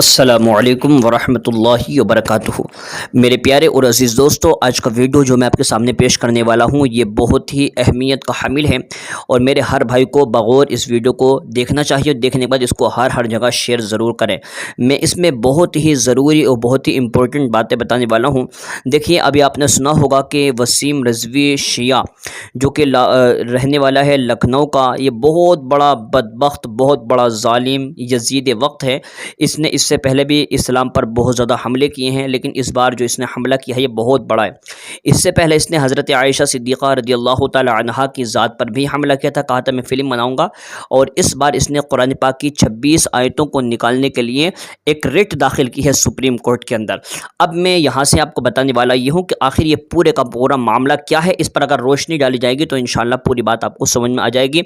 السلام علیکم ورحمۃ اللہ وبرکاتہ۔ میرے پیارے اور عزیز دوستو، آج کا ویڈیو جو میں آپ کے سامنے پیش کرنے والا ہوں یہ بہت ہی اہمیت کا حامل ہے، اور میرے ہر بھائی کو بغور اس ویڈیو کو دیکھنا چاہیے۔ دیکھنے کے بعد اس کو ہر جگہ شیئر ضرور کریں۔ میں اس میں بہت ہی ضروری اور بہت ہی امپورٹنٹ باتیں بتانے والا ہوں۔ دیکھیے، ابھی آپ نے سنا ہوگا کہ وسیم رضوی شیعہ جو کہ رہنے والا ہے لکھنؤ کا، یہ بہت بڑا بدبخت، بہت بڑا ظالم یزید وقت ہے۔ اس سے پہلے بھی اسلام پر بہت زیادہ حملے کیے ہیں، لیکن اس بار جو اس نے حملہ کیا ہے یہ بہت بڑا ہے۔ اس سے پہلے اس نے حضرت عائشہ صدیقہ رضی اللہ تعالی عنہا کی ذات پر بھی حملہ کیا تھا، کہا تھا میں فلم بناؤں گا، اور اس بار اس نے قرآن پاک کی 26 آیتوں کو نکالنے کے لیے ایک رٹ داخل کی ہے سپریم کورٹ کے اندر۔ اب میں یہاں سے آپ کو بتانے والا یہ ہوں کہ آخر یہ پورے کا پورا معاملہ کیا ہے۔ اس پر اگر روشنی ڈالی جائے گی تو انشاءاللہ پوری بات آپ کو سمجھ میں آ جائے گی۔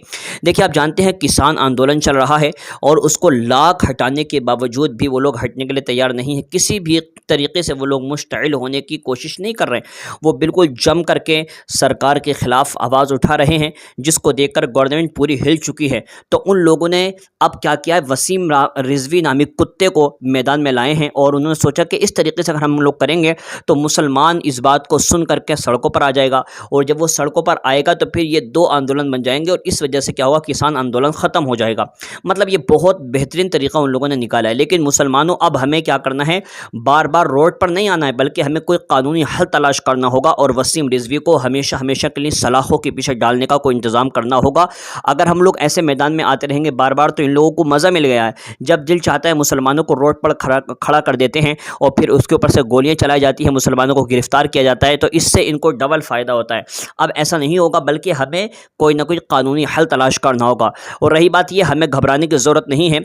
دیکھیے، آپ جانتے ہیں کسان آندولن چل رہا ہے، اور اس کو لاکھ ہٹانے کے باوجود بھی وہ لوگ ہٹنے کے لیے تیار نہیں ہیں۔ کسی بھی طریقے سے وہ لوگ مشتعل ہونے کی کوشش نہیں کر رہے ہیں، وہ بالکل جم کر کے سرکار کے خلاف آواز اٹھا رہے ہیں، جس کو دیکھ کر گورنمنٹ پوری ہل چکی ہے۔ تو ان لوگوں نے اب کیا کیا ہے، وسیم رضوی نامی کتے کو میدان میں لائے ہیں، اور انہوں نے سوچا کہ اس طریقے سے اگر ہم لوگ کریں گے تو مسلمان اس بات کو سن کر کے سڑکوں پر آ جائے گا، اور جب وہ سڑکوں پر آئے گا تو پھر یہ دو آندولن بن جائیں گے، اور اس وجہ سے کیا ہوگا، کسان آندولن ختم ہو جائے گا۔ مطلب یہ بہت بہترین طریقہ ان لوگوں نے نکالا ہے۔ لیکن مسلمانوں، اب ہمیں کیا کرنا ہے، بار بار روڈ پر نہیں آنا ہے، بلکہ ہمیں کوئی قانونی حل تلاش کرنا ہوگا، اور وسیم رضوی کو ہمیشہ ہمیشہ کے لیے سلاخوں کے پیچھے ڈالنے کا کوئی انتظام کرنا ہوگا۔ اگر ہم لوگ ایسے میدان میں آتے رہیں گے بار بار تو ان لوگوں کو مزہ مل گیا ہے، جب دل چاہتا ہے مسلمانوں کو روڈ پر کھڑا کر دیتے ہیں، اور پھر اس کے اوپر سے گولیاں چلائی جاتی ہیں، مسلمانوں کو گرفتار کیا جاتا ہے، تو اس سے ان کو ڈبل فائدہ ہوتا ہے۔ اب ایسا نہیں ہوگا، بلکہ ہمیں کوئی نہ کوئی قانونی حل تلاش کرنا ہوگا۔ اور رہی بات یہ، ہمیں گھبرانے کی ضرورت نہیں ہے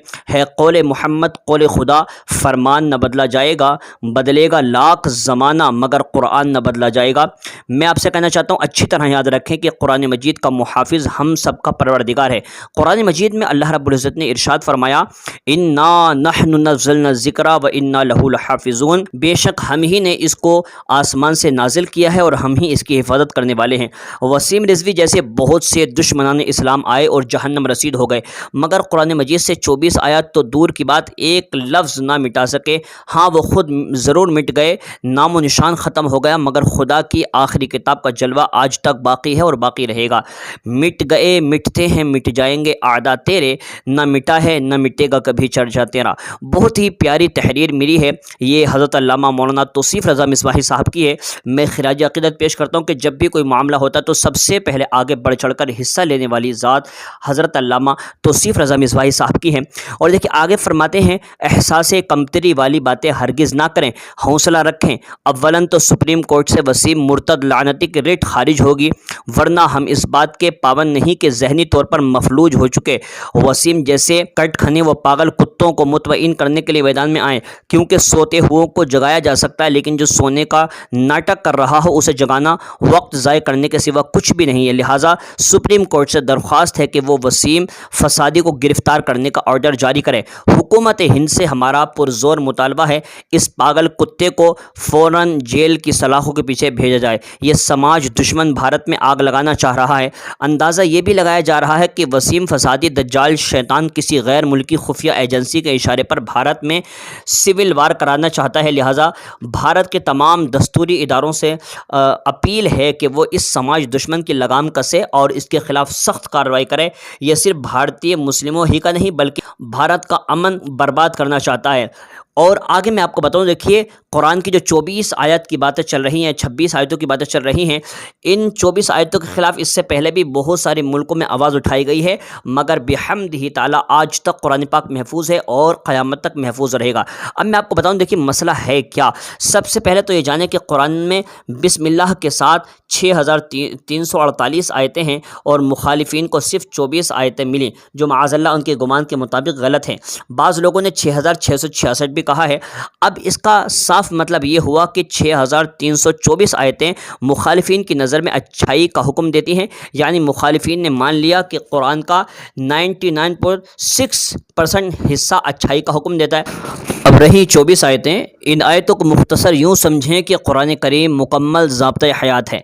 قول محمد قول خدا، فرمان نہ بدلا جائے گا، بدلے گا لاکھ زمانہ مگر قرآن نہ بدلا جائے گا۔ میں آپ سے کہنا چاہتا ہوں، اچھی طرح یاد رکھیں کہ قرآن مجید کا محافظ ہم سب کا پروردگار ہے۔ قرآن مجید میں اللہ رب العزت نے ارشاد فرمایا، انا نحن نزلنا الذکر وانا لہ لحافظون، بے شک ہم ہی نے اس کو آسمان سے نازل کیا ہے، اور ہم ہی اس کی حفاظت کرنے والے ہیں۔ وسیم رضوی جیسے بہت سے دشمنان اسلام آئے اور جہنم رسید ہو گئے، مگر قرآن مجید سے 24 آیات تو دور کی بات ایک لفظ نہ مٹا سکے۔ ہاں، وہ خود ضرور مٹ گئے، نام و نشان ختم ہو گیا، مگر خدا کی آخری کتاب کا جلوہ آج تک باقی ہے اور باقی رہے گا۔ مٹ گئے، مٹتے ہیں، مٹ جائیں گے اعداء تیرے، نہ مٹا ہے نہ مٹے گا کبھی چرچا تیرا۔ بہت ہی پیاری تحریر ملی ہے، یہ حضرت علامہ مولانا توصیف رضا مصباحی صاحب کی ہے۔ میں خراج عقیدت پیش کرتا ہوں کہ جب بھی کوئی معاملہ ہوتا ہے تو سب سے پہلے آگے بڑھ چڑھ کر حصہ لینے والی ذات حضرت علامہ توصیف رضا مصباحی صاحب کی ہے۔ اور دیکھیں آگے فرماتے ہیں، احساس کمتری والی باتیں ہرگز نہ کریں، حوصلہ رکھیں۔ اولاً تو سپریم کورٹ سے وسیم مرتد لعنتی کی ریٹ خارج ہوگی، ورنہ ہم اس بات کے پابند نہیں کہ ذہنی طور پر مفلوج ہو چکے وسیم جیسے کٹ کھنے و پاگل کتوں کو مطمئن کرنے کے لیے میدان میں آئیں، کیونکہ سوتے ہوئوں کو جگایا جا سکتا ہے، لیکن جو سونے کا ناٹک کر رہا ہو اسے جگانا وقت ضائع کرنے کے سوا کچھ بھی نہیں ہے۔ لہٰذا سپریم کورٹ سے درخواست ہے کہ وہ وسیم فسادی کو گرفتار کرنے کا آرڈر جاری کرے۔ حکومت ہند سے ہمارا پرزور مطالبہ ہے، اس پاگل کتے کو فوراً جیل کی سلاخوں کے پیچھے بھیجا جائے۔ یہ سماج دشمن بھارت میں آگ لگانا چاہ رہا ہے۔ اندازہ یہ بھی لگایا جا رہا ہے کہ وسیم فسادی دجال شیطان کسی غیر ملکی خفیہ ایجنسی کے اشارے پر بھارت میں سول وار کرانا چاہتا ہے۔ لہٰذا بھارت کے تمام دستوری اداروں سے اپیل ہے کہ وہ اس سماج دشمن کی لگام کسے اور اس کے خلاف سخت کارروائی کرے۔ یہ صرف بھارتی مسلموں ہی کا نہیں بلکہ بھارت کا امن برباد کرنا چاہتا ہے۔ اور آگے میں آپ کو بتاؤں، دیکھیے قرآن کی جو 24 آیت کی باتیں چل رہی ہیں، 26 آیتوں کی باتیں چل رہی ہیں، ان 24 آیتوں کے خلاف اس سے پہلے بھی بہت سارے ملکوں میں آواز اٹھائی گئی ہے، مگر بحمدہ تعالی آج تک قرآن پاک محفوظ ہے اور قیامت تک محفوظ رہے گا۔ اب میں آپ کو بتاؤں، دیکھیے مسئلہ ہے کیا۔ سب سے پہلے تو یہ جانیں کہ قرآن میں بسم اللہ کے ساتھ 6348 آیتیں ہیں، اور مخالفین کو صرف 24 آیتیں ملیں، جو معاذ اللہ ان کے گمان کے مطابق غلط ہیں۔ بعض لوگوں نے 6666 بھی کہا ہے۔ اب اس کا صاف مطلب یہ ہوا کہ 6324 آیتیں مخالفین کی نظر میں اچھائی کا حکم دیتی ہیں، یعنی مخالفین نے مان لیا کہ قرآن کا 99.6% حصہ اچھائی کا حکم دیتا ہے۔ اب رہی 24 آیتیں، ان آیتوں کو مختصر یوں سمجھیں کہ قرآن کریم مکمل ضابطۂ حیات ہے۔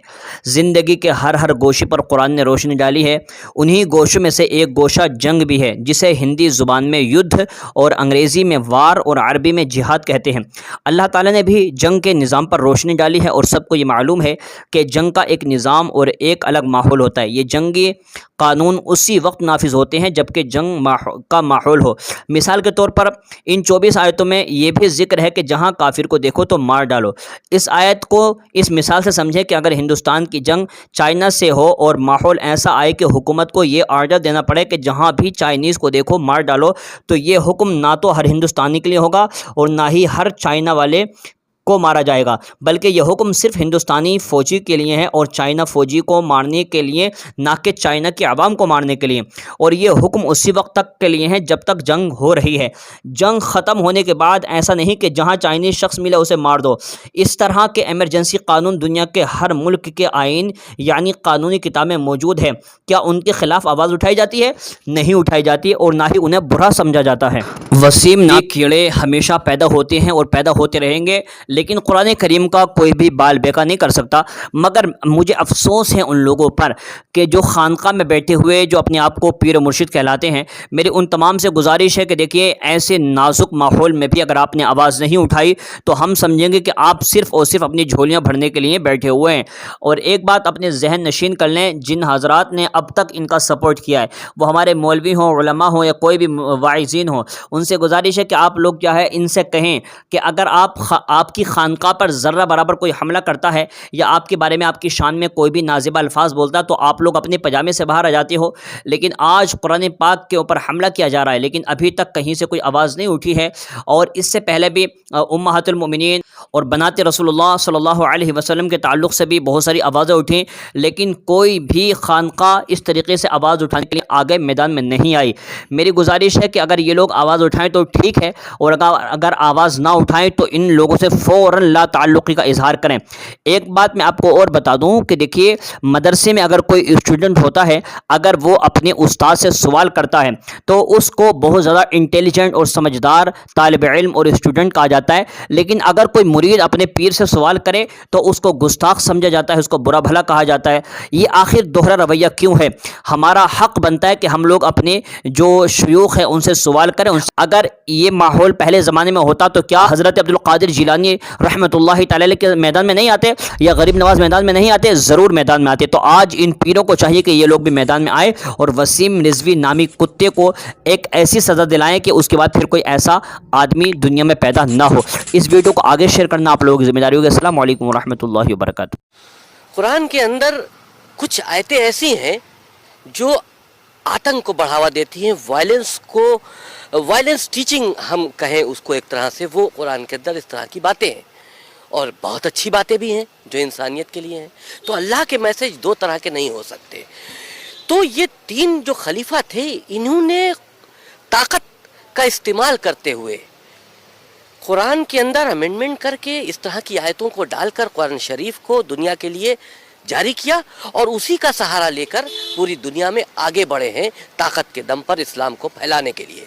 زندگی کے ہر گوشے پر قرآن نے روشنی ڈالی ہے۔ انہی گوشوں میں سے ایک گوشہ جنگ بھی ہے، جسے ہندی زبان میں یدھ اور انگریزی میں وار اور عربی میں جہاد کہتے ہیں۔ اللہ تعالیٰ نے بھی جنگ کے نظام پر روشنی ڈالی ہے، اور سب کو یہ معلوم ہے کہ جنگ کا ایک نظام اور ایک الگ ماحول ہوتا ہے۔ یہ جنگی قانون اسی وقت نافذ ہوتے ہیں جبکہ جنگ کا ماحول ہو۔ مثال کے طور پر ان 24 آیتوں میں یہ بھی ذکر ہے کہ جہاں کافر کو دیکھو تو مار ڈالو۔ اس آیت کو اس مثال سے سمجھیں کہ اگر ہندوستان کی جنگ چائنا سے ہو اور ماحول ایسا آئے کہ حکومت کو یہ آرڈر دینا پڑے کہ جہاں بھی چائنیز کو دیکھو مار ڈالو، تو یہ حکم نہ تو ہر ہندوستانی کے لیے ہوگا اور نہ ہی ہر چائنا والے کو مارا جائے گا، بلکہ یہ حکم صرف ہندوستانی فوجی کے لیے ہے اور چائنا فوجی کو مارنے کے لیے، نہ کہ چائنا کے عوام کو مارنے کے لیے۔ اور یہ حکم اسی وقت تک کے لیے ہے جب تک جنگ ہو رہی ہے۔ جنگ ختم ہونے کے بعد ایسا نہیں کہ جہاں چائنیز شخص ملے اسے مار دو۔ اس طرح کے ایمرجنسی قانون دنیا کے ہر ملک کے آئین یعنی قانونی کتابیں موجود ہیں۔ کیا ان کے خلاف آواز اٹھائی جاتی ہے؟ نہیں اٹھائی جاتی، اور نہ ہی انہیں برا سمجھا جاتا ہے۔ وسیم ناک کیڑے ہمیشہ پیدا ہوتے ہیں اور پیدا ہوتے رہیں گے، لیکن قرآن کریم کا کوئی بھی بال بیکا نہیں کر سکتا۔ مگر مجھے افسوس ہے ان لوگوں پر کہ جو خانقاہ میں بیٹھے ہوئے جو اپنے آپ کو پیر و مرشد کہلاتے ہیں۔ میری ان تمام سے گزارش ہے کہ دیکھیے، ایسے نازک ماحول میں بھی اگر آپ نے آواز نہیں اٹھائی تو ہم سمجھیں گے کہ آپ صرف اور صرف اپنی جھولیاں بھرنے کے لیے بیٹھے ہوئے ہیں۔ اور ایک بات اپنے ذہن نشین کر لیں، جن حضرات نے اب تک ان کا سپورٹ کیا ہے، وہ ہمارے مولوی ہوں، علماء ہوں، یا کوئی بھی واعظین ہوں، ان سے گزارش ہے کہ آپ لوگ کیا ہے ان سے کہیں کہ اگر آپ کی خانقاہ پر ذرہ برابر کوئی حملہ کرتا ہے یا آپ کے بارے میں آپ کی شان میں کوئی بھی نازیبہ الفاظ بولتا ہے تو آپ لوگ اپنے پجامے سے باہر آ جاتے ہو۔ لیکن آج قرآن پاک کے اوپر حملہ کیا جا رہا ہے، لیکن ابھی تک کہیں سے کوئی آواز نہیں اٹھی ہے۔ اور اس سے پہلے بھی امہات المؤمنین اور بنات رسول اللہ صلی اللہ علیہ وسلم کے تعلق سے بھی بہت ساری آوازیں اٹھیں، لیکن کوئی بھی خانقاہ اس طریقے سے آواز اٹھانے کے لیے آگے میدان میں نہیں آئی۔ میری گزارش ہے کہ اگر یہ لوگ آواز اٹھائیں تو ٹھیک ہے، اور اگر آواز نہ اٹھائیں تو ان لوگوں سے فوراً لا تعلقی کا اظہار کریں۔ ایک بات میں آپ کو اور بتا دوں کہ دیکھیے، مدرسے میں اگر کوئی اسٹوڈنٹ ہوتا ہے، اگر وہ اپنے استاد سے سوال کرتا ہے تو اس کو بہت زیادہ انٹیلیجنٹ اور سمجھدار طالب علم اور اسٹوڈنٹ کہا جاتا ہے، لیکن اگر کوئی مرید اپنے پیر سے سوال کرے تو اس کو گستاخ سمجھا جاتا ہے، اس کو برا بھلا کہا جاتا ہے۔ یہ آخر دوہرا رویہ کیوں ہے؟ ہمارا حق بنتا ہے کہ ہم لوگ اپنے جو شیوخ ہیں ان سے سوال کریں۔ اگر یہ ماحول پہلے زمانے میں ہوتا تو کیا حضرت عبد القادر جیلانی رحمۃ اللہ تعالی علیہ کے میدان میں نہیں آتے، یا غریب نواز میدان میں نہیں آتے؟ ضرور میدان میں آتے۔ تو آج ان پیروں کو چاہیے کہ یہ لوگ بھی میدان میں آئے اور وسیم رضوی نامی کتے کو ایک ایسی سزا دلائیں کہ اس کے بعد پھر کوئی ایسا آدمی دنیا میں پیدا نہ ہو۔ اس ویڈیو کو آگے شیئر کرنا آپ لوگوں کی ذمہ داری ہوگی۔ السلام علیکم ورحمۃ اللہ وبرکاتہ۔ قرآن کے اندر کچھ آیتیں ایسی ہیں جو آتنک کو بڑھاوا دیتی ہیں، وائلنس ٹیچنگ ہم کہیں اس کو ایک طرح سے، وہ قرآن کے اندر اس طرح کی باتیں ہیں، اور بہت اچھی باتیں بھی ہیں جو انسانیت کے لیے ہیں۔ تو اللہ کے میسج دو طرح کے نہیں ہو سکتے۔ تو یہ تین جو خلیفہ تھے، انہوں نے طاقت کا استعمال کرتے ہوئے قرآن کے اندر امینڈمنٹ کر کے اس طرح کی آیتوں کو ڈال کر قرآن شریف کو دنیا کے لیے جاری کیا، اور اسی کا سہارا لے کر پوری دنیا میں آگے بڑھے ہیں طاقت کے دم پر اسلام کو پھیلانے کے لیے۔